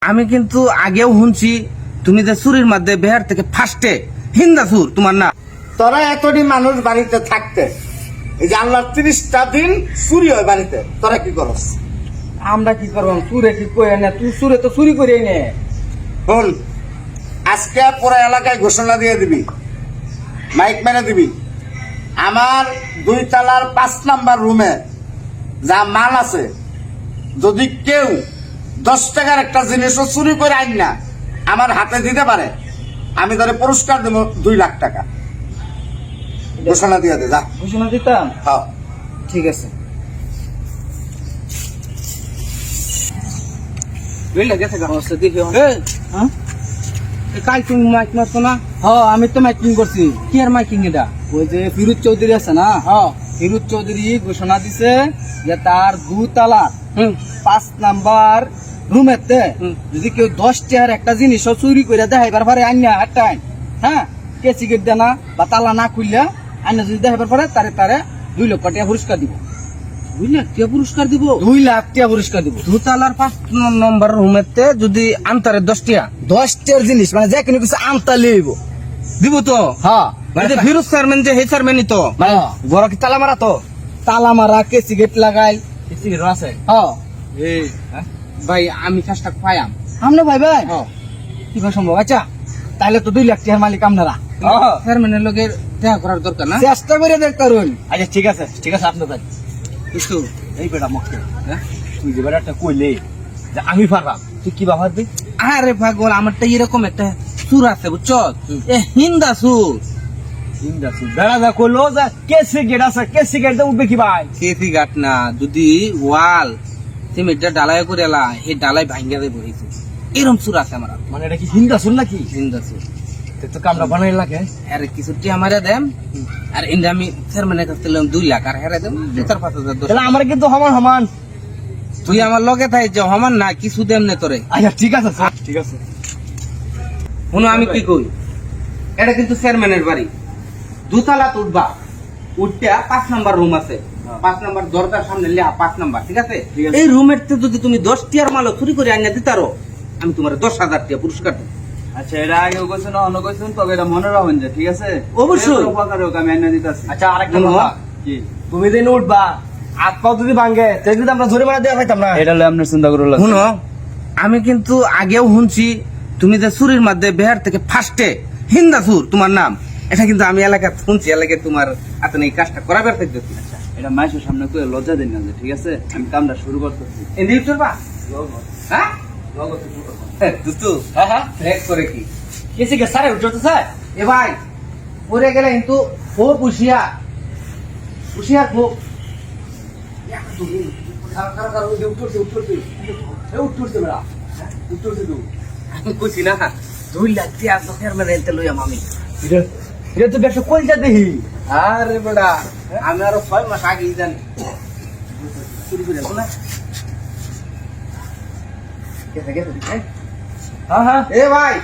আমি কিন্তু আগেও শুনছি তুমি যে চুরির মধ্যে বিহার থেকে ফার্স্টে হিন্দা চুর তোমার না। তোরা এতটি মানুষ বাড়িতে থাকতে এই যে আল্লাহ 30টা দিন চুরি হয় বাড়িতে, তোরা কি করস? আমরা কি করবো? চুরে কি কই না, তুই চুরে তো চুরি করে নে। বল, আজকে পুরো এলাকায় ঘোষণা দিয়ে দিবি, মাইক মেরে দিবি, আমার 2 তলার 5 নাম্বার রুমে যা মাল আছে, যদি কেউ 10 টাকার একটা জিনিসও চুরি করে আইন না আমার হাতে দিতে পারে, আমি তাহলে পুরস্কার দেবো 2 লাখ টাকা। ঘোষণা দিয়ে দে, যা। ঘোষণা দিতাম। হ্যাঁ, ঠিক আছে। বুঝলে গেছে অবস্থা দেখি। হ্যাঁ, কাল তুমি মাইক মারছো না? হ্যাঁ, আমি তো মাইকিং করছি। কি আর মাইকিং এটা? ওই যে ফিরোজ চৌধুরী আছে না, হ্যাঁ। ফিরোজ চৌধুরী ঘোষণা দিছে যে তার 2 তলা হুম 5 নাম্বার রুমেতে হুম। যদি কেউ 10 টাকার একটা জিনিসও চুরি করে দেখাইবার পারে আইনা একটা আইন, হ্যাঁ, কে সিগারেট দেনা বা তালা না খুললে আইনা যদি দেখাইবার পারে তারে তারে 2 লক্ষ টাকা পুরস্কার দিব। 2 লাখ টাকা পুরস্কার দিব? 2 লাখ টাকা পুরস্কার দিব। দুতলার 5 নম্বর রুমেতে যদি আন্তরে 10 টাকা 10 টাকার জিনিস মানে যে কোনো কিছু আনতা লইব। দিব তো? হ্যাঁ, মানে যে ফিরোজ চেয়ারম্যান যে হে চেয়ারম্যানই তো মানে বড় কি তালা মারা তো? তালা মারা, কে সিগারেট লাগাই। সিগারেট আছে? হ্যাঁ, এই ভাই আমি কাজটা পাইয়াম। আমনে ভাই ভাই হ্যাঁ কি ভাই সম্ভব? আচ্ছা তাহলে তো 2 লাখ টাকার মালিক আপনারা। চেয়ারম্যানের লগে দেখা করার দরকার না? চেষ্টা করে দেখতে পারুন। আচ্ছা ঠিক আছে আপনি ভাই কিছু এই বেটা মক্কে, হ্যাঁ তুই যে বেটাটা কইলে যে আমি পারলাম, তুই কি বাবার দি? আরে পাগল, আমারটা এরকম একটা সুর আছে বুঝছ? এ হিন্দা সুর। ইন্দাসু বেড়া যা কইলো যা কেসে গেট আছে, কেসে গেট উঠবে কি ভাই? কেসি গাট না, যদি ওয়াল সিমেন্টটা ডালাই করে এলা হে ডালাই ভাঙ্গা দেবো হয়েছে, এরকম সুর আছে আমার। মানে এটা কি হিন্দাসুন নাকি? হিন্দা সুর। তো কামরা বানাই লাগে। আরে কিছু টি আমারে দেম, আর ইন্দা আমি চেয়ারম্যানের কাছে দিলাম 2 লাখ, আর হেরে দেম 4-5 হাজার। তাহলে আমার কিন্তু সমান সমান। তুই আমার লগে থাই যে হমান না কিছু দেম নে তোরে। আচ্ছা ঠিক আছে স্যার, ঠিক আছে। শুনো আমি কি কই, এটা কিন্তু চেয়ারম্যানের বাড়ি, 2 তলা উঠবা, উঠটা 5 নাম্বার রুম আছে, 5 নাম্বার দরজার সামনে লিয়া 5 নাম্বার, ঠিক আছে? ঠিক আছে। এই রুমের যদি তুমি 10 টিয়ার মাল চুরি করে আনিয়া দিতারো, আমি তোমার 10,000 টাকা পুরস্কার দেব। আচ্ছা, এটা আগেও কইছেন অন্য কইছেন, তবে এটা মনে রাখুন যে, ঠিক আছে? অবশ্যই। এর উপকার হোক, আমি এনে দিতেছি। আচ্ছা আরেকটা শুনো। কথা, কি? তুমি দিন উঠবা, হাত পাও যদি ভাঙে তাহলে কিন্তু আমরা জরিমানা দেওয়া পাইতাম না। এটা লই আপনি চিন্তা করুন। শুনো, আমি কিন্তু আগেও শুনছি তুমি যে চুরির মধ্যে বিহার থেকে ফার্স্টে হিন্দা চুর তোমার নাম, এটা কিন্তু আমি এলাকায় শুনছি, এলাকায় তোমার আপনি এই কাজটা করাবার থাকতেছি। আচ্ছা, এটা মাইশের সামনে কই লজ্জা দিন না যে, ঠিক আছে? আমি কামটা শুরু করতেছি। এনে চলবা? হ্যাঁ দুস্তু, হ্যাঁ হ্যাঁ, ব্রেক করে কি কেসে গে স্যার উঠতে স্যার। এ ভাই পরে গেলে কিন্তু খুব হুশিয়ার, হুশিয়ার খুব। আমি কইছি না 2 লাখ টাকা চোখের মেরে এনতে লইয়াম আমি। এটা তো ব্যবসা কইটা দেখি। আরে বেটা, আমি আরো 6 মাস আগেই জানি চুরি করে না। গেছে গেছে হ্যাঁ হ্যাঁ হ্যাঁ, এ ভাই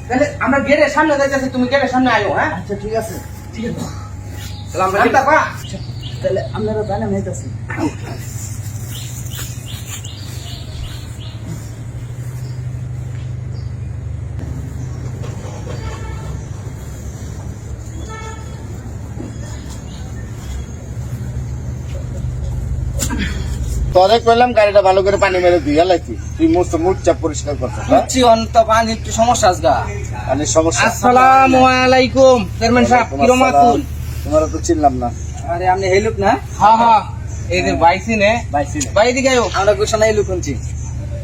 তাহলে আমরা গেটের সামনে যাইতেছি, তুমি গেটের সামনে আয়ো। হ্যাঁ আচ্ছা ঠিক আছে, ঠিক আছে। তাহলে আমরা গেটটা পা। তাহলে আপনারা জানেন হইতাছে। তোরে কইলাম গাড়িটা ভালো করে পানি মেরে দিয়ে লাইছি, তুই মুখ চাপ পরিষ্কার করছিস, হ্যাঁ? বুঝছি, অন্ত পানি একটু সমস্যা আছে গা। মানে সমস্যা। আসসালামু আলাইকুম চেয়ারম্যান সাহেব, কিরম আছেন? তোমার তো চিনলাম না। আরে আপনি হেলুক না? হ্যাঁ হ্যাঁ, এই যে বাইসি নে বাইসি ভাই দিকে আয়ো। আমরা ঘোষণা হেলুক শুনছি।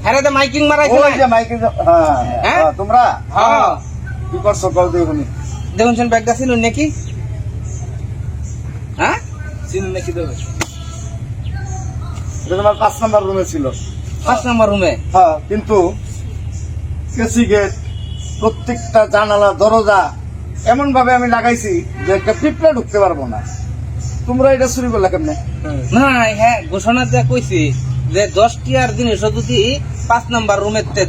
হ্যাঁ তো মাইকিং মারাইছে ওই যে মাইকে, হ্যাঁ হ্যাঁ? হ্যাঁ, তোমরা হ্যাঁ কি করছো কল দেখুনি? দেখুন শুন ব্যাগটা ছিল নাকি? হ্যাঁ চিনুন নাকি দেবে? এটা তোমার 5 নাম্বার রুমে ছিল। 5 নম্বর রুমে। হ্যাঁ, কিন্তু কেসি গেট, প্রত্যেকটা জানালা দরজা এমন ভাবে আমি লাগাইছি যে একটা পিঁপড়া ঢুকতে পারবো না। তোমরা এটা চুরি করলা কেমনে? না হ্যাঁ, ঘোষণা দেয়া কইছি যে 10 টিয়ার জিনিস যদি 5 নম্বর রুমেতে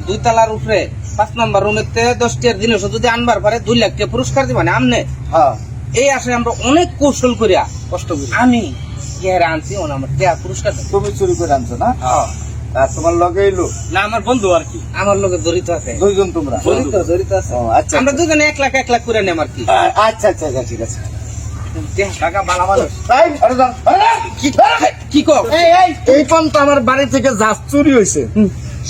2 তলার উপরে 5 নম্বর রুমেতে 10 টিয়ার জিনিস যদি আনবার পারে 2 লাখ টাকা পুরস্কার দিবানে আমনে। হ্যাঁ, এই আসে আমরা অনেক কৌশল করিয়া কষ্ট করি। আমি কে আনছি ওনা আমার কে পুরস্কার দেন। তুমি চুরি করে আনছো না হ্যাঁ। আর তোমার লগে এলো না আমার বন্ধু আর কি। আমার লোকে জড়িত আছে। দুইজন তোমরা জড়িত আছে। ও, আচ্ছা আমরা দুজনে 1 লাখ করে নেম আর কি। আচ্ছা আচ্ছা আচ্ছা ঠিক আছে টাকা বালা মানুষ। এই, আরে যান, আরে, কি কর? এই পর্যন্ত আমার বাড়ি থেকে যা চুরি হয়েছে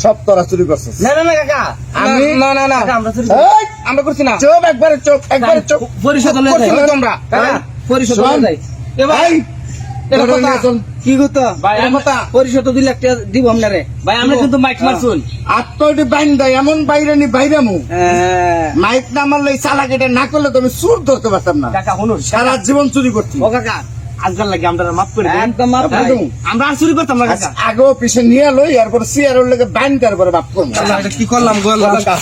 সব তোরা চুরি করছিস না না না কাকা আমি না না না আমরা চুরি এই, আমরা করছি না। চোখ একবারে চোখ একবারে চোখ পরিশোধ হলে করছিলে যাই। তোমরা কাকা, পরিশোধ হলে শোন। যাই। এবার এই, এটা তোরা কথা। নিয়ে চল। কি করতো ভাই, এটা কথা। পরিশোধ 2 লাখ টাকা দিব আপনারে ভাই আমরা কিন্তু মাইক মারছুন। আত্মটি বাইন দেয় এমন বাইরে নি বাইরে মু মাইক না মারলে এই চালাক এটা না করলে তুমি সুর ধরতে পারতাম না কাকা শুনুন, সারা জীবন চুরি করতি ও কাকা আজকাল লাগে আমরা মাফ করে দেন। একদম মাপ ভাই, নাই। আমরা আর চুরি করতাম না কাকা। আগেও পিছিয়ে নিয়ে লই এরপর সিয়ারের লেগে বাইন তারপরে বাপ করবো আল্লাহ, এটা কি করলাম গো আল্লাহ। কাকা